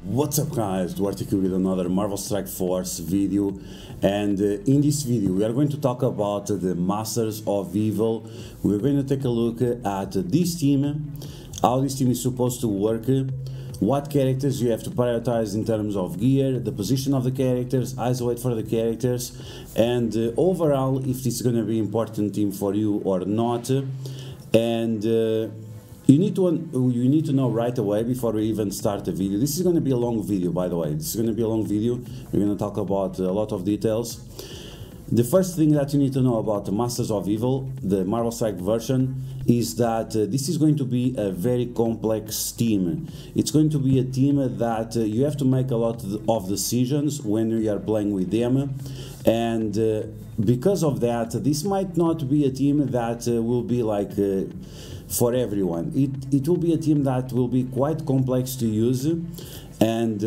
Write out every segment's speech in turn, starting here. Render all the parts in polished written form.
What's up guys, DuArktik with another Marvel Strike Force video, and in this video we are going to talk about the Masters of Evil. We're going to take a look at this team, how this team is supposed to work, what characters you have to prioritize in terms of gear, the position of the characters, isolate for the characters, and overall if this is going to be an important team for you or not. And you need to know right away before we even start the video. This is going to be a long video, by the way. This is going to be a long video. We're going to talk about a lot of details. The first thing that you need to know about the Masters of Evil, the Marvel Strike version, is that this is going to be a very complex team. It's going to be a team that you have to make a lot of decisions when you are playing with them, and because of that, this might not be a team that will be like for everyone. It will be a team that will be quite complex to use, and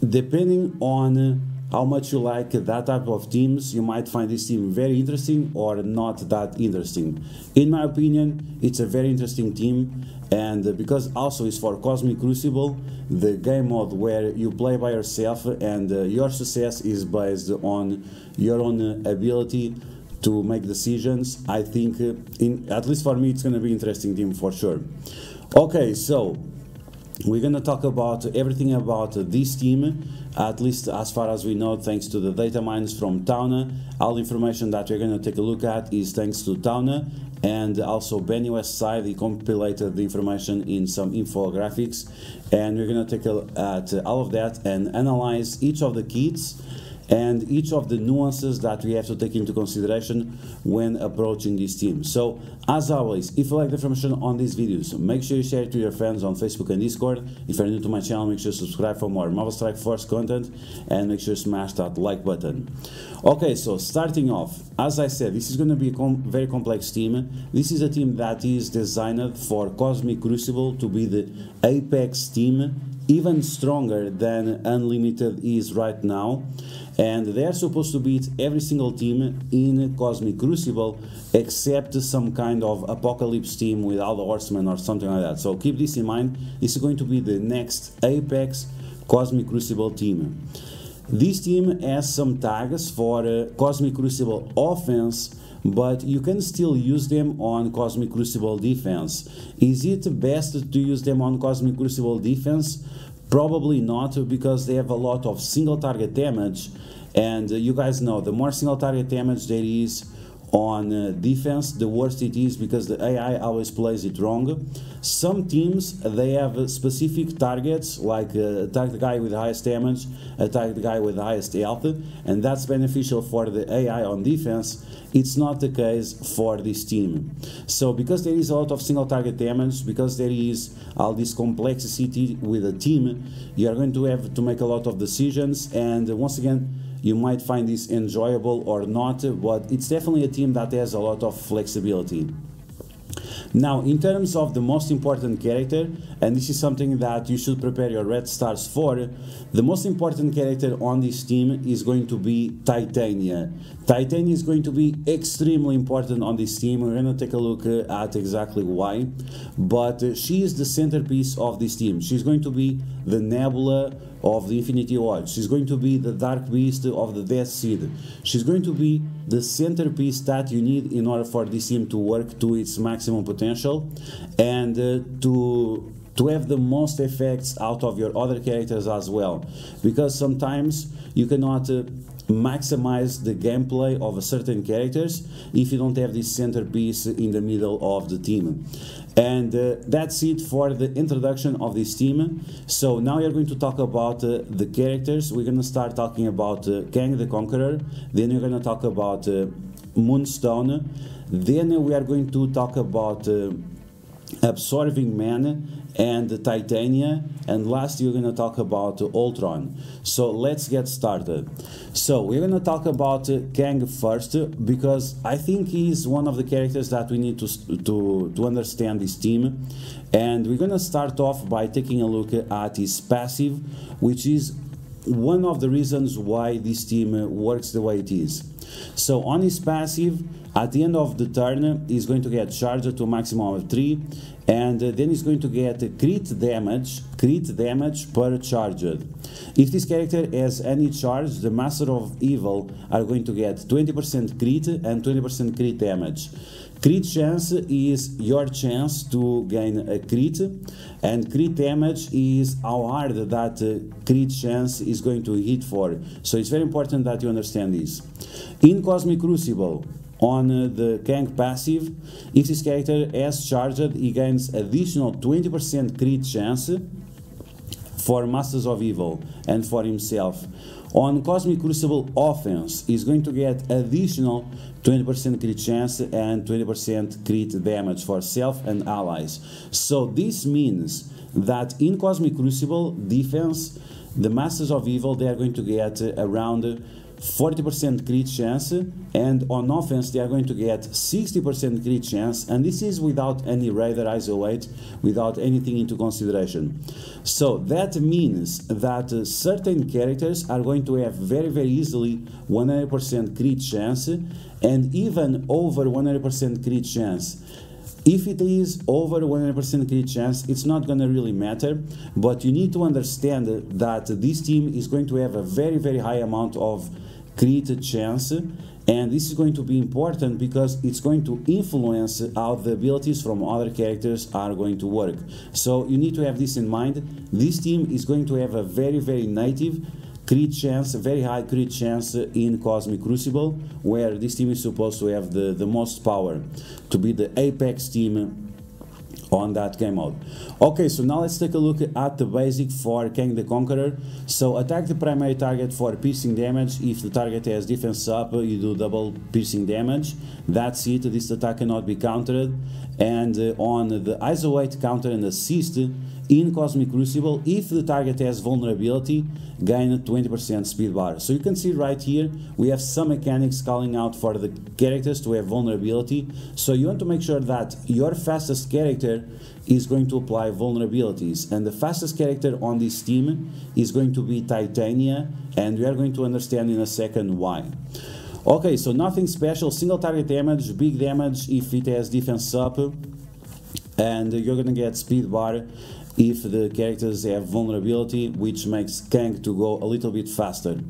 depending on how much you like that type of teams, you might find this team very interesting or not that interesting. In my opinion, it's a very interesting team, and because also it's for Cosmic Crucible, the game mode where you play by yourself and your success is based on your own ability to make decisions. I think, at least for me, it's going to be an interesting team for sure. Okay, so we're going to talk about everything about this team, at least as far as we know, thanks to the data mines from Tauna. All the information that we're going to take a look at is thanks to Tauna, and also Benny Westside. He compiled the information in some infographics, and we're going to take a look at all of that and analyze each of the kits and each of the nuances that we have to take into consideration when approaching this team. So, as always, if you like the information on these videos, make sure you share it to your friends on Facebook and Discord. If you're new to my channel, make sure to subscribe for more Marvel Strike Force content, and make sure to smash that like button. Okay, so starting off, as I said, this is going to be a very complex team. This is a team that is designed for Cosmic Crucible to be the apex team, even stronger than Unlimited is right now, and they are supposed to beat every single team in Cosmic Crucible except some kind of apocalypse team with all the horsemen or something like that. So keep this in mind. This is going to be the next apex Cosmic Crucible team. This team has some tags for Cosmic Crucible offense, but you can still use them on Cosmic Crucible defense. Is it best to use them on Cosmic Crucible defense? Probably not, because they have a lot of single target damage, and you guys know the more single target damage there is on defense, the worse it is, because the AI always plays it wrong. Some teams, they have specific targets, like attack the guy with the highest damage, attack the guy with the highest health, and that's beneficial for the AI on defense. It's not the case for this team. So because there is a lot of single target damage, because there is all this complexity with a team, you are going to have to make a lot of decisions, and once again, you might find this enjoyable or not, but it's definitely a team that has a lot of flexibility. Now, in terms of the most important character, and this is something that you should prepare your red stars for, the most important character on this team is going to be Titania. Titania is going to be extremely important on this team. We're going to take a look at exactly why, but she is the centerpiece of this team. She's going to be the Nebula of the Infinity Watch. She's going to be the Dark Beast of the Death Seed. She's going to be the centerpiece that you need in order for this team to work to its maximum potential, and to have the most effects out of your other characters as well, because sometimes you cannot maximize the gameplay of a certain characters if you don't have this centerpiece in the middle of the team. And that's it for the introduction of this team. So now we are going to talk about the characters. We're going to start talking about Kang the Conqueror, then we're going to talk about Moonstone, then we are going to talk about Absorbing Man and Titania, and last we're going to talk about Ultron. So let's get started. So we're going to talk about Kang first, because I think he's one of the characters that we need to understand this team, and we're going to start off by taking a look at his passive, which is one of the reasons why this team works the way it is. So on his passive, At the end of the turn, he's going to get charged to a maximum of 3, and then he's going to get crit damage per charged. If this character has any charge, the Master of Evil are going to get 20% crit and 20% crit damage. Crit chance is your chance to gain a crit, and crit damage is how hard that crit chance is going to hit for. So it's very important that you understand this. In Cosmic Crucible, on the Kang passive, if this character has charged, he gains additional 20% crit chance for Masters of Evil and for himself. On Cosmic Crucible offense, he's going to get additional 20% crit chance and 20% crit damage for self and allies. So this means that in Cosmic Crucible defense, the Masters of Evil, they are going to get around 40% crit chance, and on offense they are going to get 60% crit chance, and this is without any Raider isolate, without anything into consideration. So that means that certain characters are going to have very easily 100% crit chance, and even over 100% crit chance. If it is over 100% crit chance, it's not going to really matter, but you need to understand that this team is going to have a very high amount of crit chance, and this is going to be important because it's going to influence how the abilities from other characters are going to work. So you need to have this in mind. This team is going to have a very native crit chance, very high crit chance in Cosmic Crucible, where this team is supposed to have the most power, to be the apex team on that game mode. Okay, so now let's take a look at the basic for Kang the Conqueror. So attack the primary target for piercing damage. If the target has defense up, you do double piercing damage. That's it. This attack cannot be countered. And on the isolate, counter and assist in Cosmic Crucible, if the target has vulnerability, gain 20% speed bar. So you can see right here we have some mechanics calling out for the characters to have vulnerability. So you want to make sure that your fastest character is going to apply vulnerabilities, and the fastest character on this team is going to be Titania, and we are going to understand in a second why. Okay, so nothing special, single target damage, big damage if it has defense up, and you're gonna get speed bar if the characters have vulnerability, which makes Kang to go a little bit faster.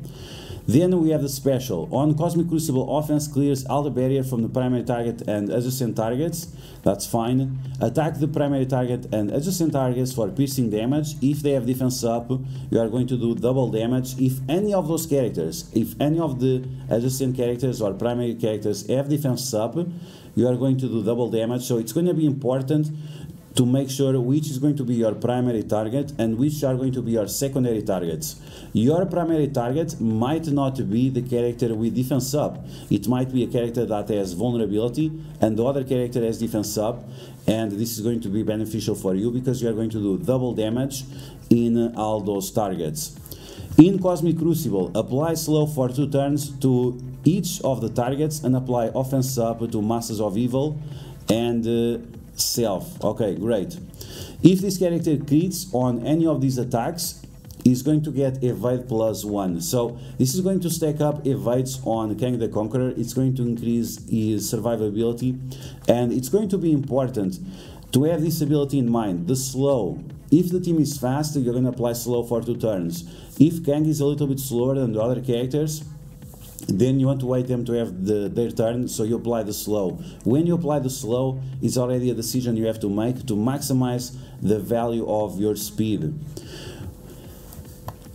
Then we have the special. On Cosmic Crucible, offense clears all the barrier from the primary target and adjacent targets. That's fine. Attack the primary target and adjacent targets for piercing damage. If they have defense up, you are going to do double damage. If any of those characters, if any of the adjacent characters or primary characters have defense up, you are going to do double damage. So it's going to be important to make sure which is going to be your primary target and which are going to be your secondary targets. Your primary target might not be the character with defense up. It might be a character that has vulnerability and the other character has defense up, and this is going to be beneficial for you because you are going to do double damage in all those targets. In Cosmic Crucible, apply slow for 2 turns to each of the targets and apply offense up to Masters of Evil and self. Okay, great. If this character crits on any of these attacks, he's going to get evade +1. So this is going to stack up evades on Kang the Conqueror. It's going to increase his survivability, and it's going to be important to have this ability in mind, the slow. If the team is fast, you're going to apply slow for 2 turns. If Kang is a little bit slower than the other characters, then you want to wait them to have their turn, so you apply the slow. When you apply the slow, it's already a decision you have to make to maximize the value of your speed.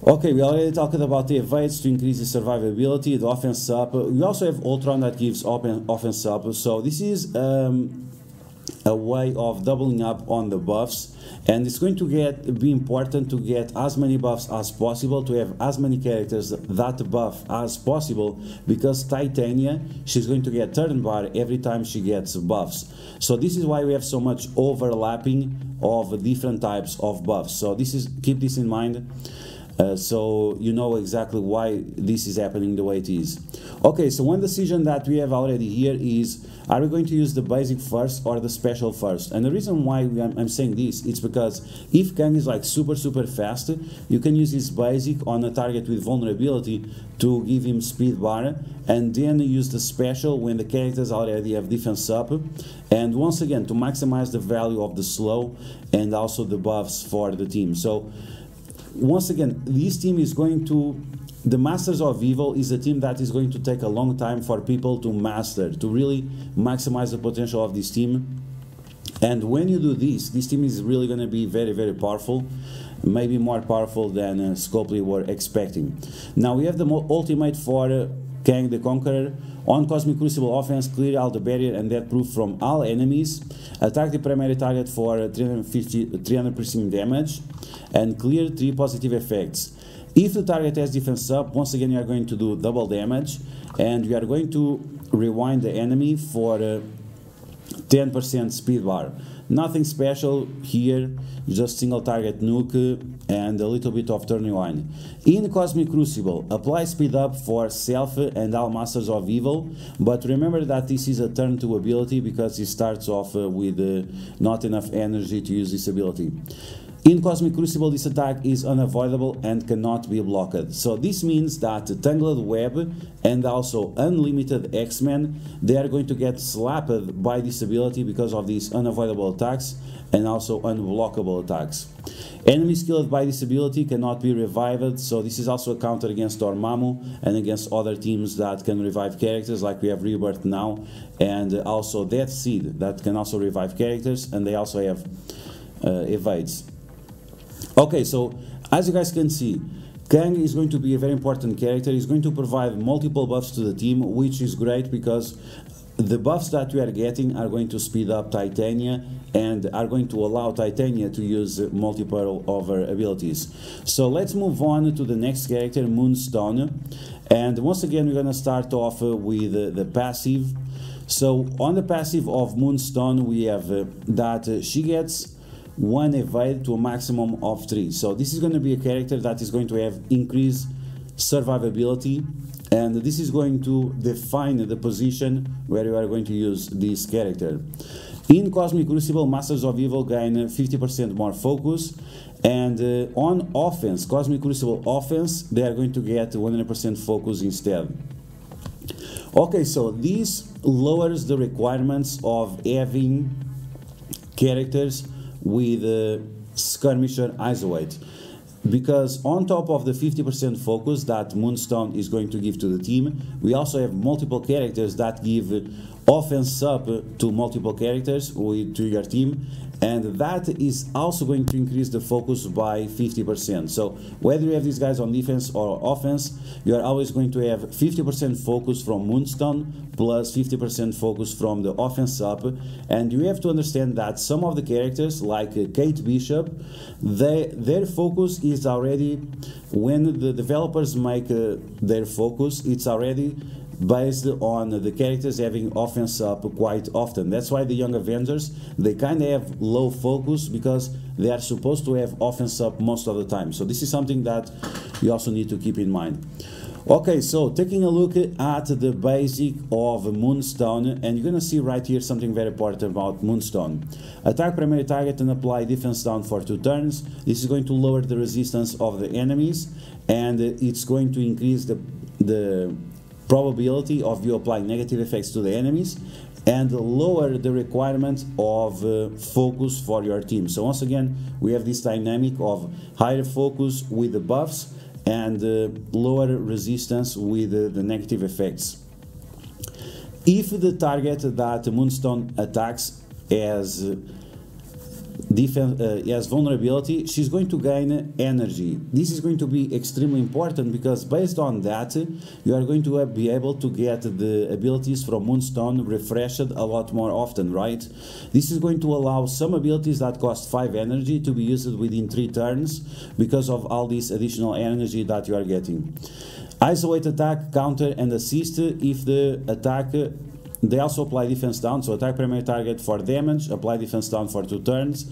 Okay, we already talked about the evades to increase the survivability, the offense up. We also have Ultron that gives offense up, so this is a way of doubling up on the buffs, and it's going to be important to get as many buffs as possible, to have as many characters that buff as possible, because Titania, she's going to get turn bar every time she gets buffs. So this is why we have so much overlapping of different types of buffs. So keep this in mind. so you know exactly why this is happening the way it is. Okay, so one decision that we have already here is, are we going to use the basic first or the special first? And the reason why I'm saying this is because if Kang is like super fast, you can use his basic on a target with vulnerability to give him speed bar, and then use the special when the characters already have defense up, and once again to maximize the value of the slow and also the buffs for the team. So once again, this team is going to, the Masters of Evil is a team that is going to take a long time for people to master, to really maximize the potential of this team. And when you do this team is really going to be very powerful, maybe more powerful than Scopely were expecting. Now we have the ultimate for Kang the Conqueror. On Cosmic Crucible offense, clear all the barrier and death proof from all enemies. Attack the primary target for 300% damage, and clear 3 positive effects. If the target has defense up, once again you are going to do double damage, and you are going to rewind the enemy for 10% speed bar. Nothing special here, just single target nuke and a little bit of turn rewind. In Cosmic Crucible, apply speed up for Self and all Masters of Evil, but remember that this is a turn 2 ability because it starts off with not enough energy to use this ability. In Cosmic Crucible, this attack is unavoidable and cannot be blocked. So this means that Tangled Web and also Unlimited X-Men, they are going to get slapped by this ability because of these unavoidable attacks and also unblockable attacks. Enemies killed by this ability cannot be revived, so this is also a counter against Dormammu and against other teams that can revive characters, like we have Rebirth now, and also Death Seed that can also revive characters, and they also have evades. Okay, so as you guys can see, Kang is going to be a very important character. He's going to provide multiple buffs to the team, which is great because the buffs that we are getting are going to speed up Titania and are going to allow Titania to use multiple of her abilities. So let's move on to the next character, Moonstone. And once again, we're going to start off with the passive. So on the passive of Moonstone, we have that she gets 1 evade to a maximum of 3. So this is going to be a character that is going to have increased survivability, and this is going to define the position where you are going to use this character. In Cosmic Crucible, Masters of Evil gain 50% more focus, and on offense, Cosmic Crucible offense, they are going to get 100% focus instead. Okay, so this lowers the requirements of having characters with Skirmisher Isolate, because on top of the 50% focus that Moonstone is going to give to the team, we also have multiple characters that give offense up to multiple characters to your team, and that is also going to increase the focus by 50%. So whether you have these guys on defense or offense, you are always going to have 50% focus from Moonstone plus 50% focus from the offense up. And you have to understand that some of the characters like Kate Bishop, their focus is already, when the developers make their focus, it's already based on the characters having offense up quite often. That's why the Young Avengers, they kind of have low focus because they are supposed to have offense up most of the time. So this is something that you also need to keep in mind. Okay, so taking a look at the basic of Moonstone, and you're gonna see right here something very important about Moonstone. Attack primary target and apply defense down for 2 turns. This is going to lower the resistance of the enemies, and it's going to increase the probability of you applying negative effects to the enemies, and lower the requirement of focus for your team. So once again, we have this dynamic of higher focus with the buffs and lower resistance with the negative effects. If the target that Moonstone attacks as vulnerability, she's going to gain energy. This is going to be extremely important because based on that, you are going to be able to get the abilities from Moonstone refreshed a lot more often, right? This is going to allow some abilities that cost 5 energy to be used within 3 turns because of all this additional energy that you are getting. Isolate attack, counter and assist if the attack they also apply defense down, so attack primary target for damage, apply defense down for 2 turns.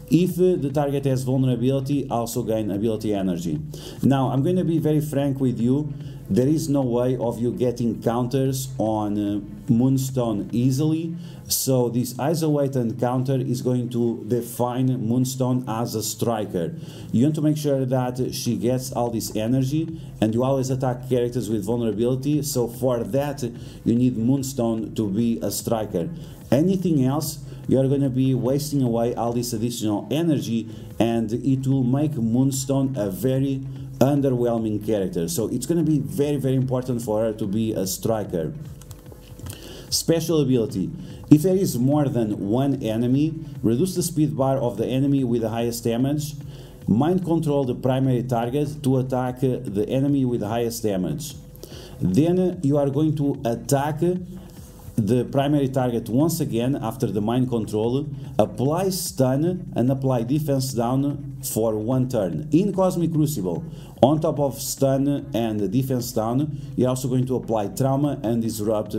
If the target has vulnerability, also gain ability energy. Now, I'm going to be very frank with you. There is no way of you getting counters on Moonstone easily, so this isolated counter is going to define Moonstone as a striker. You want to make sure that she gets all this energy, and you always attack characters with vulnerability, so for that you need Moonstone to be a striker. Anything else, you are going to be wasting away all this additional energy, and it will make Moonstone a very underwhelming character. So it's going to be very, very important for her to be a striker. Special ability. If there is more than one enemy, reduce the speed bar of the enemy with the highest damage. Mind control the primary target to attack the enemy with the highest damage. Then you are going to attack the primary target once again after the mind control, apply stun and apply defense down for 1 turn. In Cosmic Crucible, on top of stun and defense down, you're also going to apply trauma and disrupt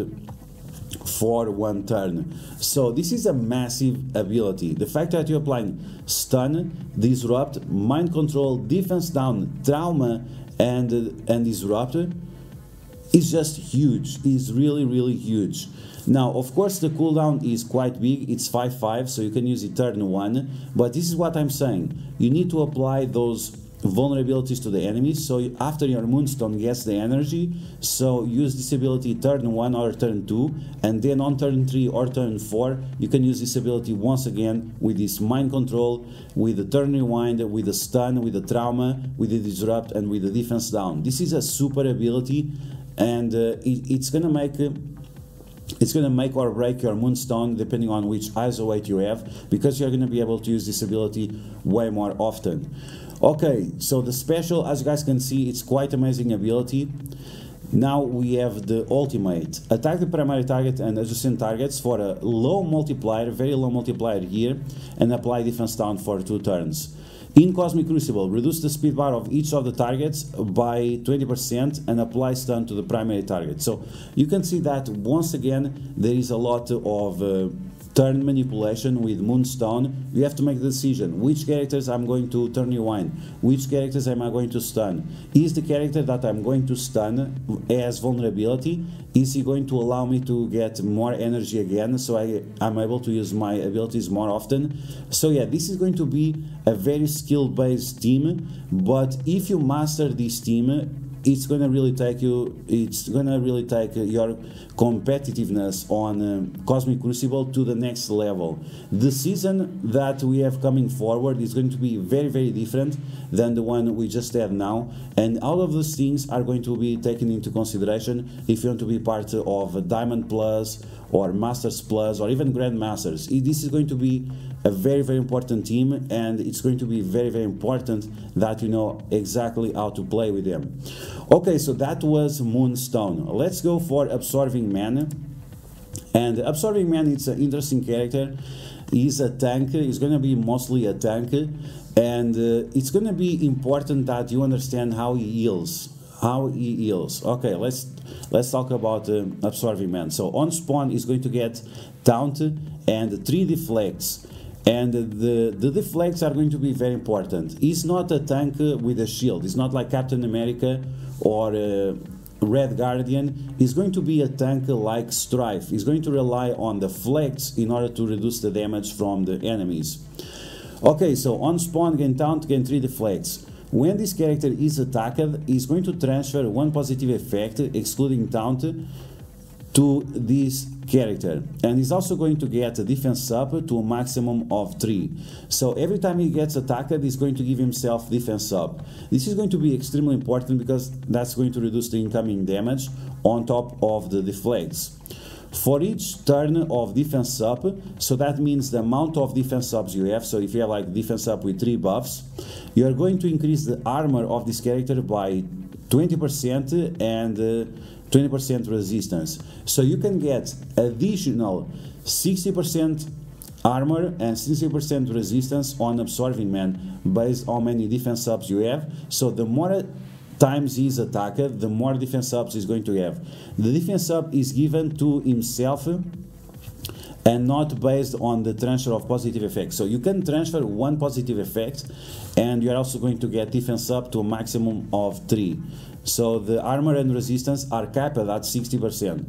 for 1 turn. So this is a massive ability. The fact that you're applying stun, disrupt, mind control, defense down, trauma and disrupt is just huge. Is really, really huge. Now, of course, the cooldown is quite big. It's 5/5, so you can use it turn 1. But this is what I'm saying. You need to apply those vulnerabilities to the enemies. So after your Moonstone gets the energy, so use this ability turn 1 or turn 2, and then on turn 3 or turn 4, you can use this ability once again with this mind control, with the turn rewind, with the stun, with the trauma, with the disrupt, and with the defense down. This is a super ability, and it's gonna make or break your Moonstone depending on which ISO weight you have, because you're going to be able to use this ability way more often. Okay, so the special, as you guys can see, it's quite amazing ability. Now we have the ultimate. Attack the primary target and adjacent targets for a low multiplier, very low multiplier here, and apply defense down for 2 turns. In Cosmic Crucible, reduce the speed bar of each of the targets by 20% and apply stun to the primary target. So you can see that once again there is a lot of turn manipulation with Moonstone. You have to make the decision, which characters I'm going to turn rewind, which characters am I going to stun. Is the character that I'm going to stun has vulnerability? Is he going to allow me to get more energy again, so I'm able to use my abilities more often? So yeah, this is going to be a very skill-based team, but if you master this team, it's gonna really take your competitiveness on Cosmic Crucible to the next level. The season that we have coming forward is going to be very, very different than the one we just had now, and all of those things are going to be taken into consideration if you want to be part of Diamond Plus or Masters Plus or even Grandmasters. This is going to be a very, very important team, and it's going to be very, very important that you know exactly how to play with them. Okay, so that was Moonstone. Let's go for Absorbing Man. And Absorbing Man, it's an interesting character. He's a tank. He's going to be mostly a tank, and it's going to be important that you understand how he heals. Okay, let's talk about Absorbing Man. So on spawn, he's going to get Taunt and 3 deflects. And the deflects are going to be very important. He's not a tank with a shield. He's not like Captain America or Red Guardian. He's going to be a tank like Strife. He's going to rely on the flex in order to reduce the damage from the enemies. Okay, so on spawn, gain Taunt, gain 3 deflects. When this character is attacked, he's going to transfer 1 positive effect, excluding Taunt, to this character, and he's also going to get a defense up to a maximum of 3. So every time he gets attacked, he's going to give himself defense up. This is going to be extremely important because that's going to reduce the incoming damage on top of the deflects. For each turn of defense up, so that means the amount of defense ups you have, so if you have like defense up with 3 buffs, you are going to increase the armor of this character by 20% and 20% resistance. So you can get additional 60% armor and 60% resistance on Absorbing Man based on how many defense ups you have. So the more times his attack, the more defense ups he's going to have. The defense up is given to himself and not based on the transfer of positive effects. So you can transfer one positive effect and you're also going to get defense up to a maximum of 3. So the armor and resistance are capped at 60%.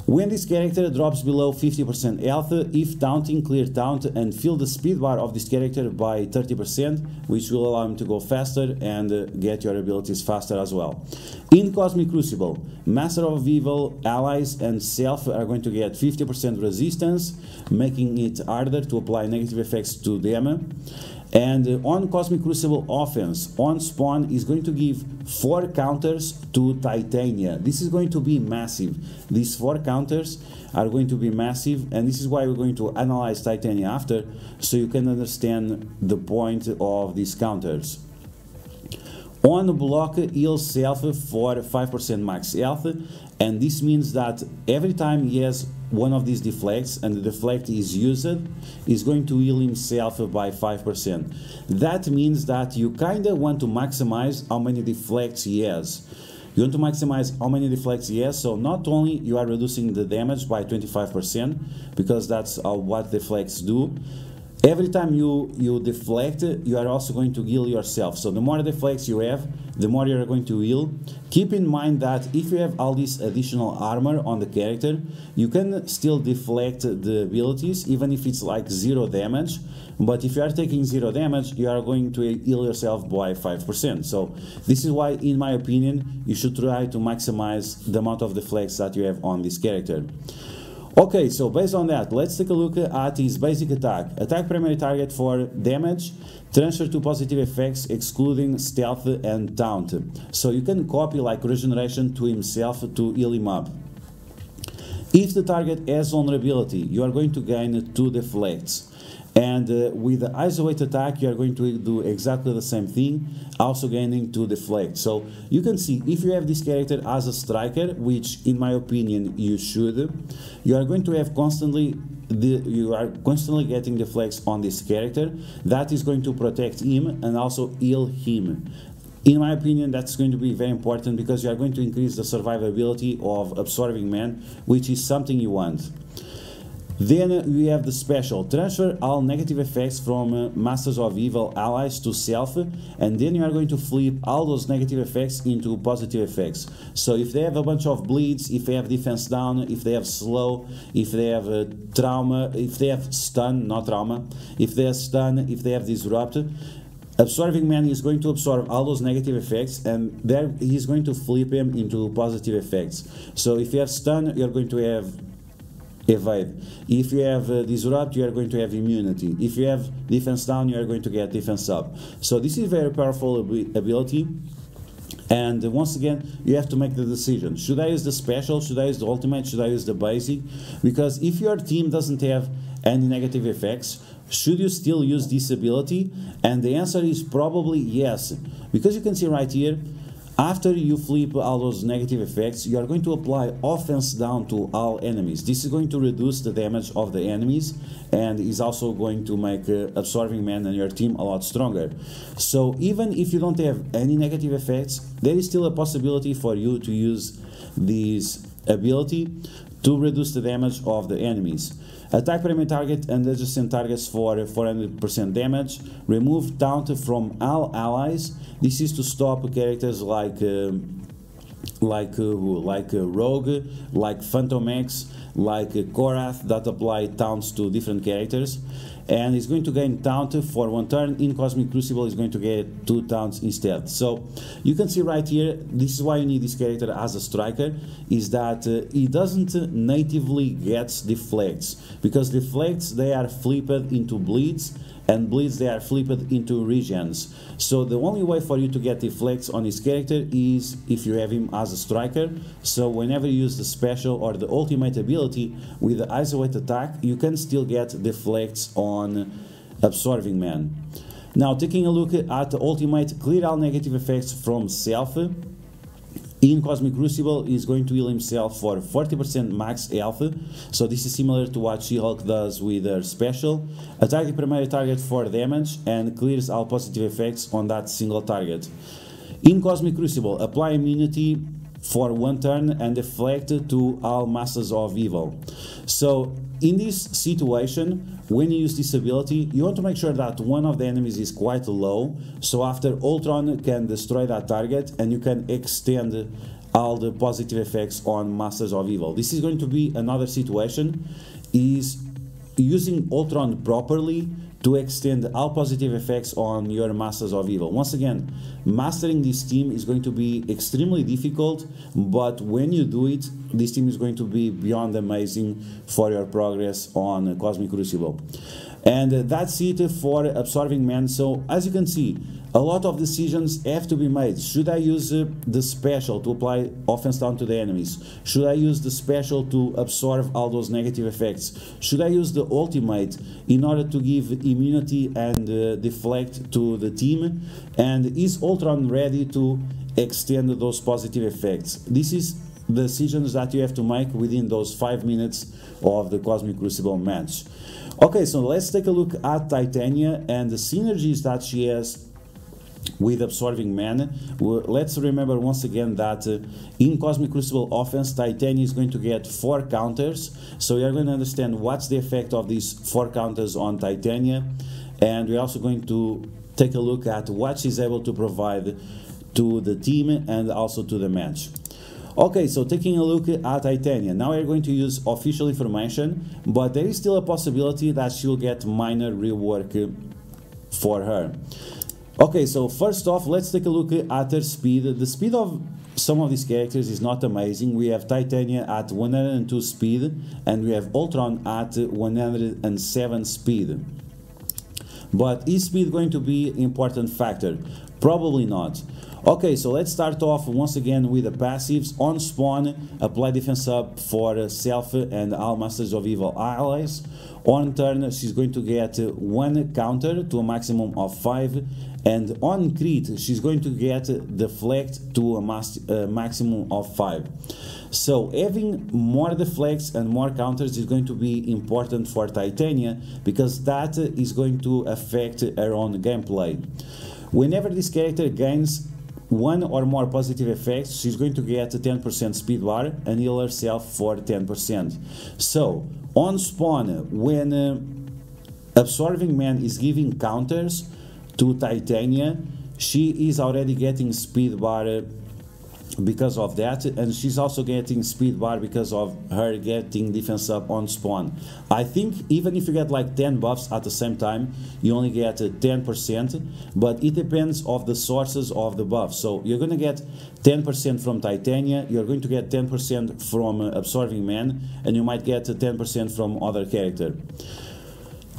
When this character drops below 50% health, if taunting, clear taunt and fill the speed bar of this character by 30%, which will allow him to go faster and get your abilities faster as well. In Cosmic Crucible, Master of Evil, allies and self are going to get 50% resistance, making it harder to apply negative effects to them. And on Cosmic Crucible offense, on spawn is going to give 4 counters to Titania. This is going to be massive. These 4 counters are going to be massive, and this is why we're going to analyze Titania after, so you can understand the point of these counters. On block, heal self for 5% max health, and this means that every time he has one of these deflects and the deflect is used, is going to heal himself by 5%. That means that you kinda want to maximize how many deflects he has. You want to maximize how many deflects he has, so not only you are reducing the damage by 25%, because that's what deflects do. Every time you deflect, you are also going to heal yourself. So the more deflects you have, the more you are going to heal. Keep in mind that if you have all this additional armor on the character, you can still deflect the abilities, even if it's like 0 damage. But if you are taking 0 damage, you are going to heal yourself by 5%. So this is why, in my opinion, you should try to maximize the amount of deflects that you have on this character. Okay, so based on that, let's take a look at his basic attack. Attack primary target for damage, transfer to positive effects excluding stealth and taunt. So you can copy like regeneration to himself to heal him up. If the target has vulnerability, you are going to gain 2 deflects. And with the isolate attack, you are going to do exactly the same thing, also gaining 2 deflect. So you can see, if you have this character as a striker, which in my opinion you should, you are going to have constantly getting deflects on this character. That is going to protect him and also heal him. In my opinion, that's going to be very important because you are going to increase the survivability of Absorbing Man, which is something you want. Then we have the special, transfer all negative effects from Masters of Evil allies to self, and then you are going to flip all those negative effects into positive effects. So if they have a bunch of bleeds, if they have defense down, if they have slow, if they have trauma, if they have stun, not trauma, if they have stun, if they have disrupt, Absorbing Man is going to absorb all those negative effects, and there he's going to flip them into positive effects. So if you have stun, you're going to have evade. If you have disrupt, you are going to have immunity. If you have defense down, you are going to get defense up. So this is a very powerful ability. And once again, you have to make the decision. Should I use the special? Should I use the ultimate? Should I use the basic? Because if your team doesn't have any negative effects, should you still use this ability? And the answer is probably yes. Because you can see right here, after you flip all those negative effects, you are going to apply offense down to all enemies. This is going to reduce the damage of the enemies and is also going to make Absorbing Man and your team a lot stronger. So even if you don't have any negative effects, there is still a possibility for you to use this ability to reduce the damage of the enemies. Attack primary target and adjacent targets for 400% damage. Remove taunt from all allies. This is to stop characters like Rogue, like Phantom X, like Korath that apply taunts to different characters. And he's going to gain taunt for 1 turn. In Cosmic Crucible, he's going to get 2 taunts instead. So you can see right here, this is why you need this character as a striker, is that he doesn't natively get deflects, because deflects, they are flipped into bleeds, and bleeds, they are flipped into regens. So the only way for you to get deflects on his character is if you have him as a striker. So whenever you use the special or the ultimate ability with the isolate attack, you can still get deflects on Absorbing Man. Now taking a look at the ultimate, clear all negative effects from self. In Cosmic Crucible, he's going to heal himself for 40% max health, so this is similar to what She-Hulk does with her special. Attack the primary target for damage and clears all positive effects on that single target. In Cosmic Crucible, apply immunity for 1 turn and deflect to all Masters of Evil. So in this situation, when you use this ability, you want to make sure that one of the enemies is quite low, so after Ultron can destroy that target and you can extend all the positive effects on Masters of Evil. This is going to be another situation, is using Ultron properly to extend all positive effects on your Masters of Evil. Once again, mastering this team is going to be extremely difficult, but when you do it, this team is going to be beyond amazing for your progress on Cosmic Crucible. And that's it for Absorbing Man. So as you can see, a lot of decisions have to be made. Should I use the special to apply offense down to the enemies? Should I use the special to absorb all those negative effects? Should I use the ultimate in order to give immunity and deflect to the team? And is Ultron ready to extend those positive effects? This is decisions that you have to make within those 5 minutes of the Cosmic Crucible match. Okay, so let's take a look at Titania and the synergies that she has with Absorbing Man. Let's remember once again that in Cosmic Crucible offense, Titania is going to get 4 counters. So we are going to understand what's the effect of these 4 counters on Titania, and we're also going to take a look at what she's able to provide to the team and also to the match. Okay, so taking a look at Titania, now we're going to use official information, but there is still a possibility that she'll get minor rework for her. Okay, so first off, let's take a look at her speed. The speed of some of these characters is not amazing. We have Titania at 102 speed, and we have Ultron at 107 speed. But is speed going to be an important factor? Probably not. Okay, so let's start off once again with the passives. On spawn, apply defense up for self and all Masters of Evil allies. On turn, she's going to get 1 counter to a maximum of 5, and on crit, she's going to get deflect to a maximum of 5. So having more deflects and more counters is going to be important for Titania, because that is going to affect her own gameplay. Whenever this character gains 1 or more positive effects, she's going to get a 10% speed bar and heal herself for 10%. So on spawn, when Absorbing Man is giving counters to Titania, she is already getting speed bar because of that, and she's also getting speed bar because of her getting defense up on spawn. I think even if you get like 10 buffs at the same time, you only get 10%, but it depends of the sources of the buff. So you're going to get 10% from Titania, you're going to get 10% from Absorbing Man, and you might get 10% from other character.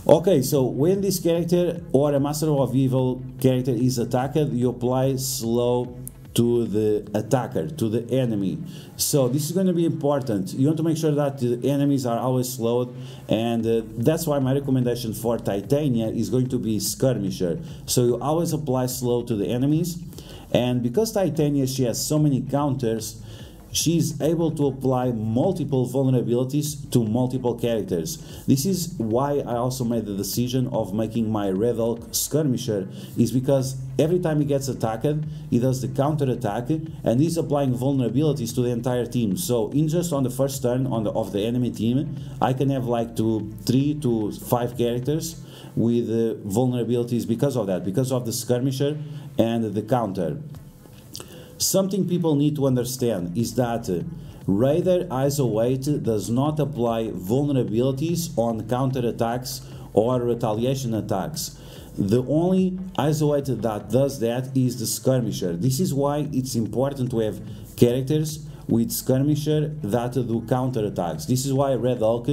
Okay, so when this character or a Master of Evil character is attacked, you apply slow to the attacker, to the enemy. So this is going to be important. You want to make sure that the enemies are always slowed, and that's why my recommendation for Titania is going to be Skirmisher. So you always apply slow to the enemies, and because Titania, she has so many counters, she's able to apply multiple vulnerabilities to multiple characters. This is why I also made the decision of making my Red Hulk Skirmisher, is because every time he gets attacked, he does the counter attack and he's applying vulnerabilities to the entire team. So in just on the first turn of the enemy team, I can have like 3 to 5 characters with vulnerabilities because of that, because of the Skirmisher and the counter. Something people need to understand is that Raider ISO 8 does not apply vulnerabilities on counter attacks or retaliation attacks. The only ISO 8 that does that is the Skirmisher. This is why it's important to have characters with Skirmisher that do counter attacks. This is why Red Hulk,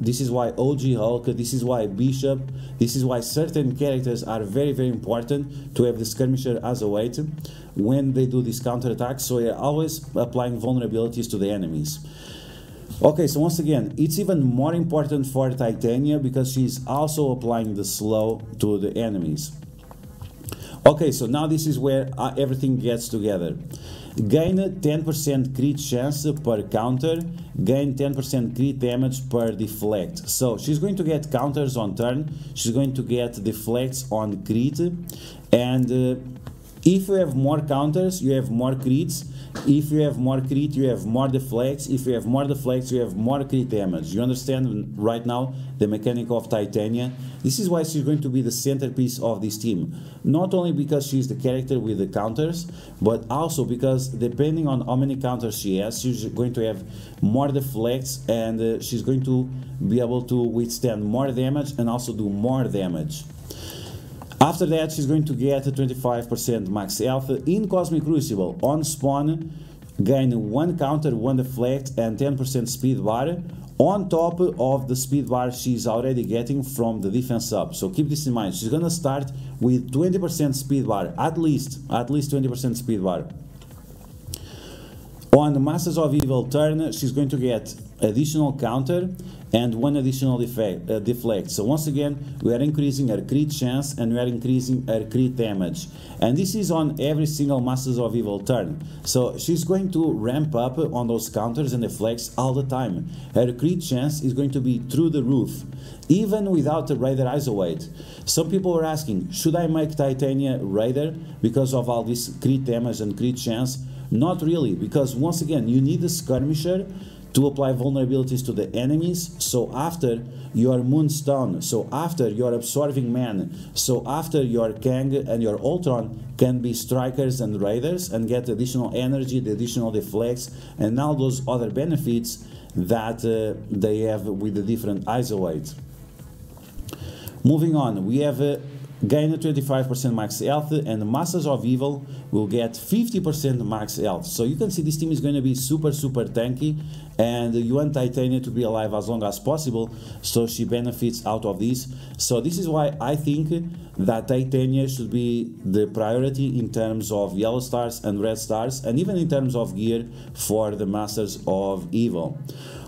this is why OG Hulk, this is why Bishop, this is why certain characters are very, very important to have the Skirmisher as a weight when they do these counter attacks. So you're always applying vulnerabilities to the enemies. Okay, so once again, it's even more important for Titania because she's also applying the slow to the enemies. Okay, so now this is where everything gets together. Gain 10% crit chance per counter, gain 10% crit damage per deflect. So she's going to get counters on turn, she's going to get deflects on crit, and If you have more counters, you have more crits. If you have more crit, you have more deflects. If you have more deflects, you have more crit damage. You understand right now the mechanic of Titania? This is why she's going to be the centerpiece of this team. Not only because she's the character with the counters, but also because depending on how many counters she has, she's going to have more deflects, and she's going to be able to withstand more damage and also do more damage. After that, she's going to get 25% max health in Cosmic Crucible. On spawn, gain 1 counter, 1 deflect, and 10% speed bar, on top of the speed bar she's already getting from the defense up. So keep this in mind. She's gonna start with 20% speed bar, at least 20% speed bar. On the Masters of Evil turn, she's going to get additional counter and 1 additional deflect. So once again, we are increasing her crit chance and we are increasing her crit damage. And this is on every single Masters of Evil turn. So she's going to ramp up on those counters and deflects all the time. Her crit chance is going to be through the roof, even without the Raider ISO weight. Some people were asking, should I make Titania Raider because of all this crit damage and crit chance? Not really, because once again, you need a skirmisher to apply vulnerabilities to the enemies. So after your Moonstone, so after your Absorbing Man, so after your Kang and your Ultron can be strikers and raiders and get additional energy, the additional deflects, and all those other benefits that they have with the different ISO weight. Moving on, we have gain 25% max health, and the Masters of Evil will get 50% max health. So you can see this team is going to be super tanky, and you want Titania to be alive as long as possible, so she benefits out of this. So this is why I think that Titania should be the priority in terms of yellow stars and red stars, and even in terms of gear for the Masters of Evil.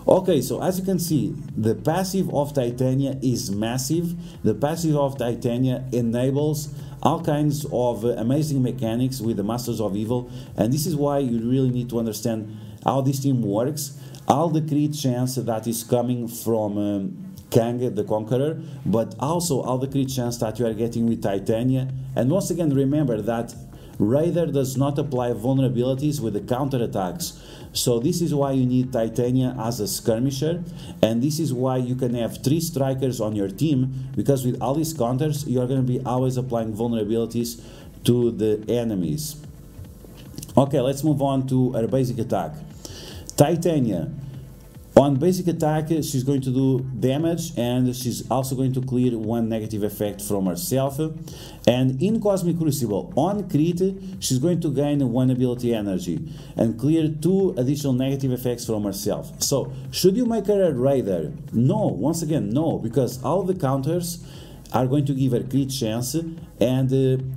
Okay, so as you can see, the passive of Titania is massive. The passive of Titania enables all kinds of amazing mechanics with the Masters of Evil, and this is why you really need to understand how this team works, all the crit chance that is coming from Kang the Conqueror, but also all the crit chance that you are getting with Titania. And once again, remember that Raider does not apply vulnerabilities with the counter attacks. So this is why you need Titania as a skirmisher, and this is why you can have 3 strikers on your team, because with all these counters you are going to be always applying vulnerabilities to the enemies. Okay, let's move on to our basic attack. Titania, on basic attack, she's going to do damage, and she's also going to clear 1 negative effect from herself. And in Cosmic Crucible, on crit, she's going to gain 1 ability energy and clear 2 additional negative effects from herself. So, should you make her a Raider? No, once again, no, because all the counters are going to give her crit chance, and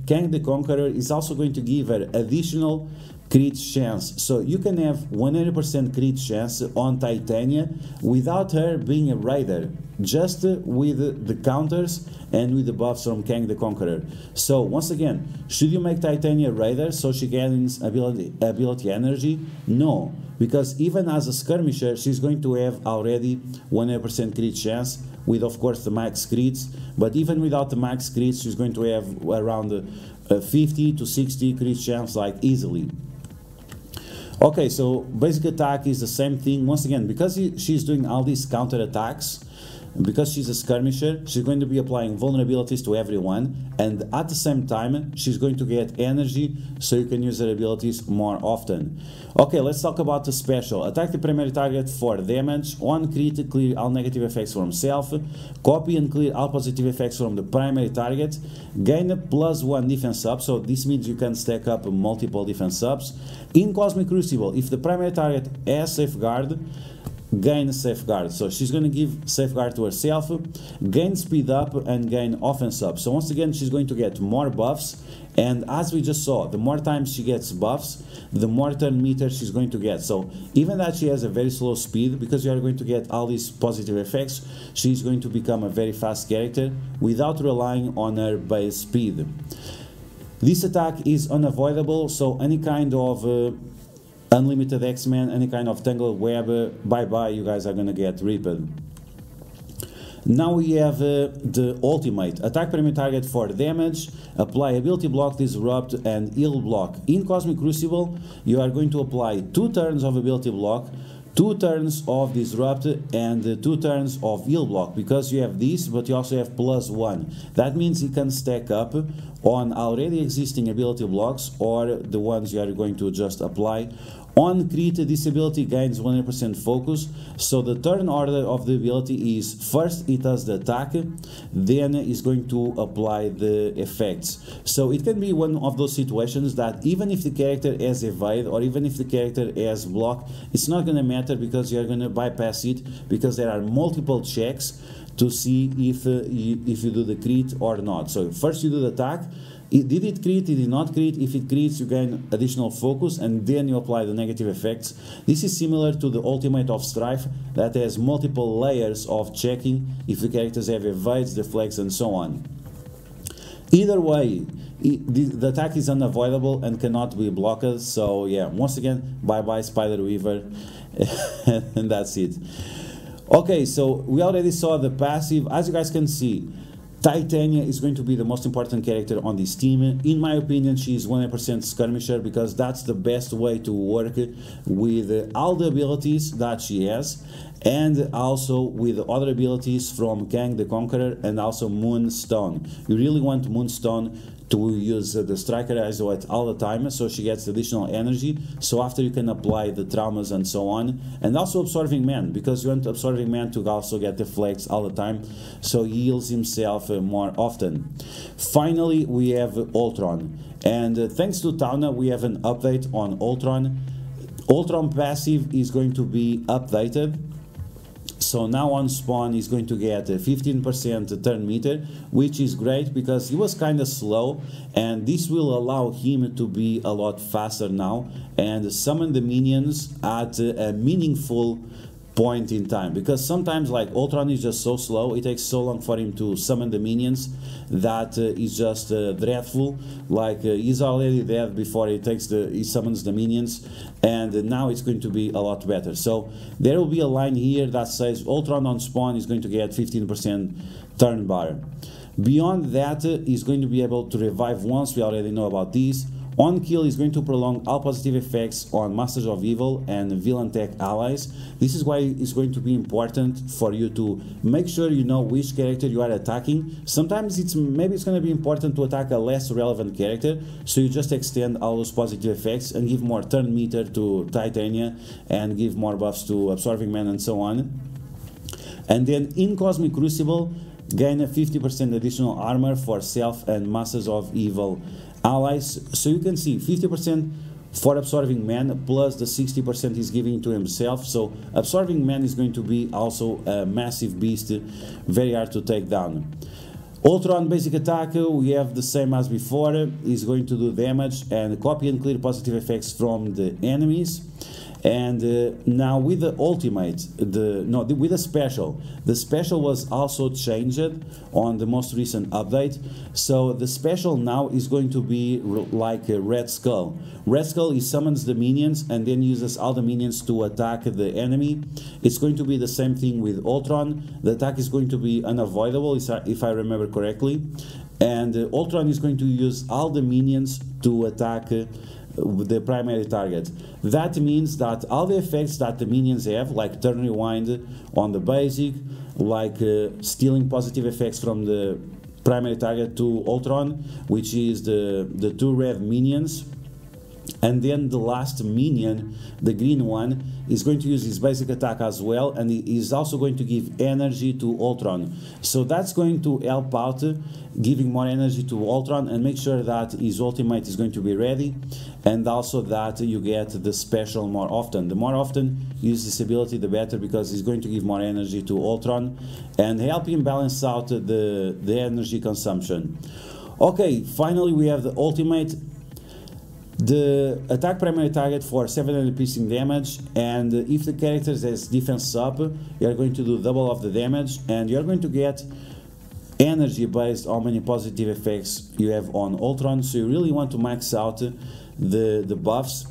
Kang the Conqueror is also going to give her additional crit chance. So you can have 100% crit chance on Titania without her being a Raider, just with the counters and with the buffs from Kang the Conqueror. So once again, should you make Titania Raider so she gains ability energy? No, because even as a skirmisher, she's going to have already 100% crit chance with, of course, the max crits. But even without the max crits, she's going to have around 50 to 60 crit chance, like easily. Okay, so basic attack is the same thing. Once again, because she's doing all these counter attacks, because she's a skirmisher, she's going to be applying vulnerabilities to everyone, and at the same time she's going to get energy, so you can use her abilities more often. Okay, let's talk about the special. Attack the primary target for damage. On crit, clear all negative effects from self. Copy and clear all positive effects from the primary target. Gain a +1 defense up, so this means you can stack up multiple defense ups. In Cosmic Crucible, if the primary target has safeguard, gain safeguard. So she's going to give safeguard to herself, gain speed up, and gain offense up. So once again, she's going to get more buffs, and as we just saw, the more times she gets buffs, the more turn meter she's going to get. So even that she has a very slow speed, because you are going to get all these positive effects, she's going to become a very fast character without relying on her base speed. This attack is unavoidable, so any kind of Unlimited X-Men, any kind of Tangled Web, bye-bye, you guys are gonna get ripped. Now we have the ultimate. Attack primary target for damage, apply ability block, disrupt, and heal block. In Cosmic Crucible, you are going to apply 2 turns of ability block, 2 turns of disrupt, and 2 turns of heal block, because you have this, but you also have +1. That means you can stack up on already existing ability blocks or the ones you are going to just apply. On crit, this ability gains 100% focus, so the turn order of the ability is first it does the attack, then is going to apply the effects. So it can be one of those situations that even if the character has evade or even if the character has block, it's not going to matter because you're going to bypass it, because there are multiple checks to see if you do the crit or not. So first you do the attack. Did it crit? Did it not crit? If it crits, you gain additional focus, and then you apply the negative effects. This is similar to the ultimate of Strife that has multiple layers of checking if the characters have evades, deflects, and so on. Either way, the attack is unavoidable and cannot be blocked. So yeah, once again, bye-bye Spider Weaver, and that's it. Okay, so we already saw the passive. As you guys can see, Titania is going to be the most important character on this team. In my opinion, she is 100% skirmisher, because that's the best way to work with all the abilities that she has, and also with other abilities from Kang the Conqueror and also Moonstone. You really want Moonstone to use the Striker Isolate all the time, so she gets additional energy, so after you can apply the traumas and so on. And also Absorbing Man, because you want Absorbing Man to also get deflects all the time, so he heals himself more often. Finally, we have Ultron, and thanks to Tauna we have an update on Ultron. Ultron passive is going to be updated. So now on spawn he's going to get a 15% turn meter, which is great because he was kind of slow, and this will allow him to be a lot faster now and summon the minions at a meaningful point in time, because sometimes like Ultron is just so slow, it takes so long for him to summon the minions that is just dreadful. Like he's already dead before he summons the minions, and now it's going to be a lot better. So there will be a line here that says Ultron on spawn is going to get 15% turn bar. Beyond that, he's going to be able to revive once. We already know about this. On kill is going to prolong all positive effects on Masters of Evil and Villain Tech allies. This is why it's going to be important for you to make sure you know which character you are attacking. Sometimes maybe it's going to be important to attack a less relevant character, so you just extend all those positive effects and give more turn meter to Titania and give more buffs to Absorbing Man and so on. And then in Cosmic Crucible, gain a 50% additional armor for Self and Masters of Evil allies. So you can see 50% for Absorbing Man plus the 60% he's giving to himself. So Absorbing Man is going to be also a massive beast, very hard to take down. Ultron basic attack, we have the same as before. He's going to do damage and copy and clear positive effects from the enemies. And now with the ultimate, with the special, the special was also changed on the most recent update. So the special now is going to be like a Red Skull. Red Skull, he summons the minions and then uses all the minions to attack the enemy. It's going to be the same thing with Ultron. The attack is going to be unavoidable, if I remember correctly. And Ultron is going to use all the minions to attack the primary target. That means that all the effects that the minions have, like turn rewind on the basic, like stealing positive effects from the primary target to Ultron, which is the 2 red minions, and then the last minion, the green one, is going to use his basic attack as well, and he is also going to give energy to Ultron. So that's going to help out giving more energy to Ultron and make sure that his ultimate is going to be ready, and also that you get the special more often. The more often you use this ability, the better, because he's going to give more energy to Ultron and help him balance out the energy consumption. Okay, finally we have the ultimate. The attack primary target for 700 piercing damage, and if the character has defense up, you are going to do double of the damage, and you are going to get energy based on many positive effects you have on Ultron. So you really want to max out the buffs.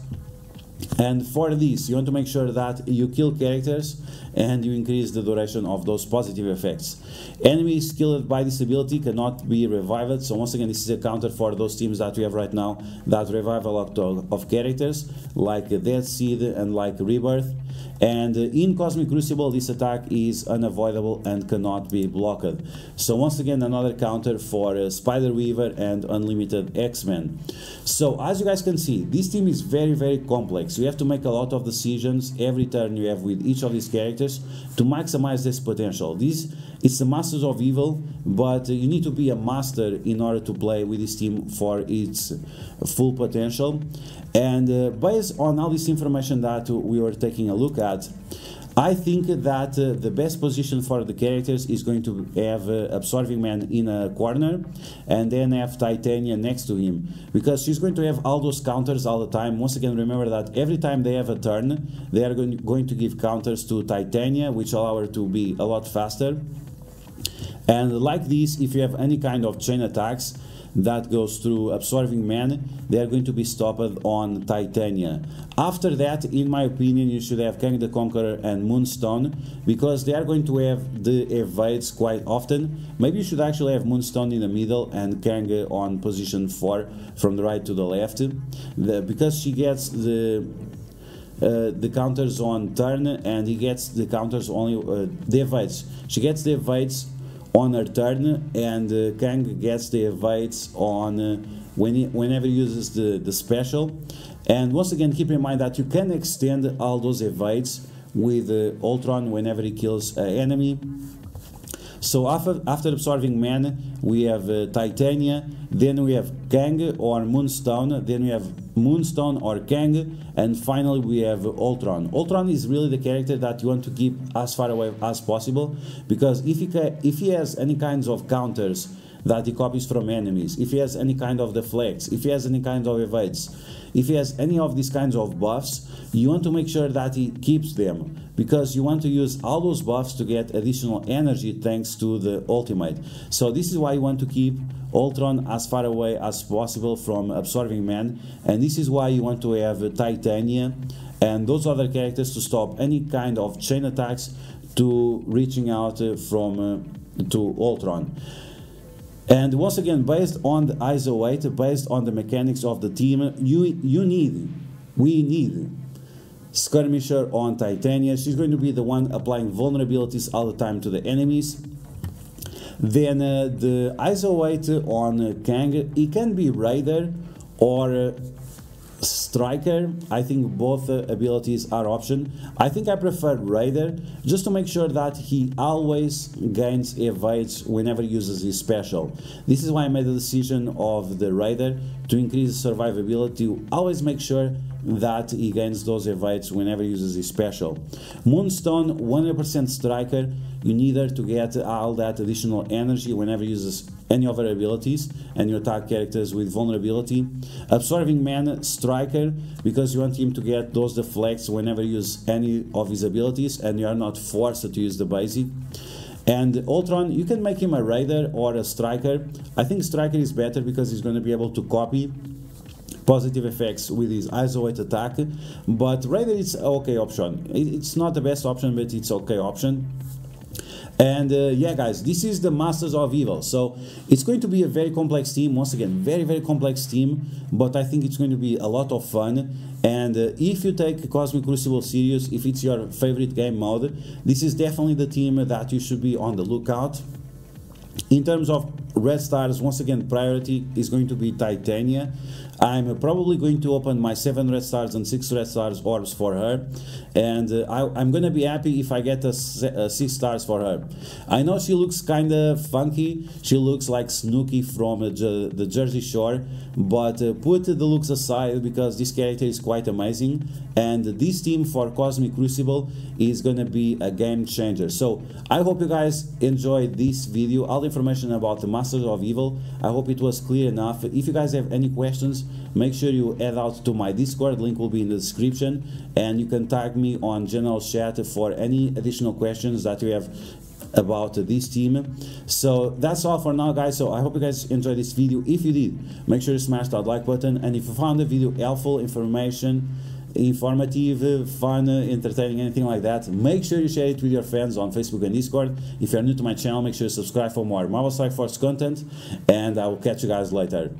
And for this, you want to make sure that you kill characters and you increase the duration of those positive effects. Enemies killed by this ability cannot be revived. So once again, this is a counter for those teams that we have right now that revive a lot of characters, like Dead Seed and like Rebirth. And in Cosmic Crucible, this attack is unavoidable and cannot be blocked. So once again, another counter for Spider Weaver and Unlimited X-Men. So as you guys can see, this team is very, very complex. You have to make a lot of decisions every turn you have with each of these characters to maximize this potential. It's the Masters of Evil, but you need to be a master in order to play with this team for its full potential. And based on all this information that we were taking a look at, I think that the best position for the characters is going to have Absorbing Man in a corner and then have Titania next to him, because she's going to have all those counters all the time. Once again, remember that every time they have a turn, they are going to give counters to Titania, which allow her to be a lot faster. And like this, if you have any kind of chain attacks that goes through Absorbing Man, they are going to be stopped on Titania. After that, in my opinion, you should have Kang the Conqueror and Moonstone, because they are going to have the evades quite often. Maybe you should actually have Moonstone in the middle and Kang on position 4 from the right to the left, because she gets the counters on turn and he gets the counters only, the evades. She gets the evades on her turn, and Kang gets the evades on whenever he uses the special. And once again, keep in mind that you can extend all those evades with Ultron whenever he kills an enemy. So after Absorbing Man, we have Titania, then we have Kang or Moonstone, then we have Moonstone or Kang, and finally we have Ultron. Ultron is really the character that you want to keep as far away as possible, because if he has any kinds of counters that he copies from enemies, if he has any kind of deflects, if he has any kind of evades, if he has any of these kinds of buffs, you want to make sure that he keeps them, because you want to use all those buffs to get additional energy thanks to the ultimate. So this is why you want to keep Ultron as far away as possible from Absorbing Man, and this is why you want to have Titania and those other characters to stop any kind of chain attacks to reaching out to Ultron. And once again, based on the ISO weight, based on the mechanics of the team, we need Skirmisher on Titania. She's going to be the one applying vulnerabilities all the time to the enemies. Then the ISO weight on Kang, it can be Raider or Striker. I think both abilities are option. I think I prefer Raider, just to make sure that he always gains evades whenever he uses his special. This is why I made the decision of the Raider, to increase survivability. Always make sure that he gains those evades whenever he uses his special. Moonstone, 100% Striker. You need her to get all that additional energy whenever he uses any of her abilities, and you attack characters with vulnerability. Absorbing Man, Striker, because you want him to get those deflects whenever you use any of his abilities and you are not forced to use the basic. And Ultron, you can make him a Raider or a Striker. I think Striker is better because he's going to be able to copy positive effects with his ISO weight attack, but Raider is an okay option. It's not the best option, but it's okay option. And yeah, guys, this is the Masters of Evil. So it's going to be a very complex team. Once again, very, very complex team, but I think it's going to be a lot of fun. And if you take Cosmic Crucible serious, if it's your favorite game mode, this is definitely the team that you should be on the lookout. In terms of red stars, once again, priority is going to be Titania. I'm probably going to open my 7 red stars and 6 red stars orbs for her, and I'm gonna be happy if I get a 6 stars for her. I know she looks kind of funky, she looks like Snooki from the Jersey Shore, but put the looks aside, because this character is quite amazing, and this team for Cosmic Crucible is gonna be a game changer. So I hope you guys enjoyed this video, all the information about the Masters of Evil. I hope it was clear enough. If you guys have any questions, make sure you head out to my Discord, link will be in the description, and you can tag me on general chat for any additional questions that you have about this team. So that's all for now, guys. So I hope you guys enjoyed this video. If you did, make sure you smash that like button, and if you found the video helpful information, informative, fun, entertaining, anything like that, make sure you share it with your friends on Facebook and Discord. If you're new to my channel, make sure you subscribe for more Marvel Strike Force content, and I will catch you guys later.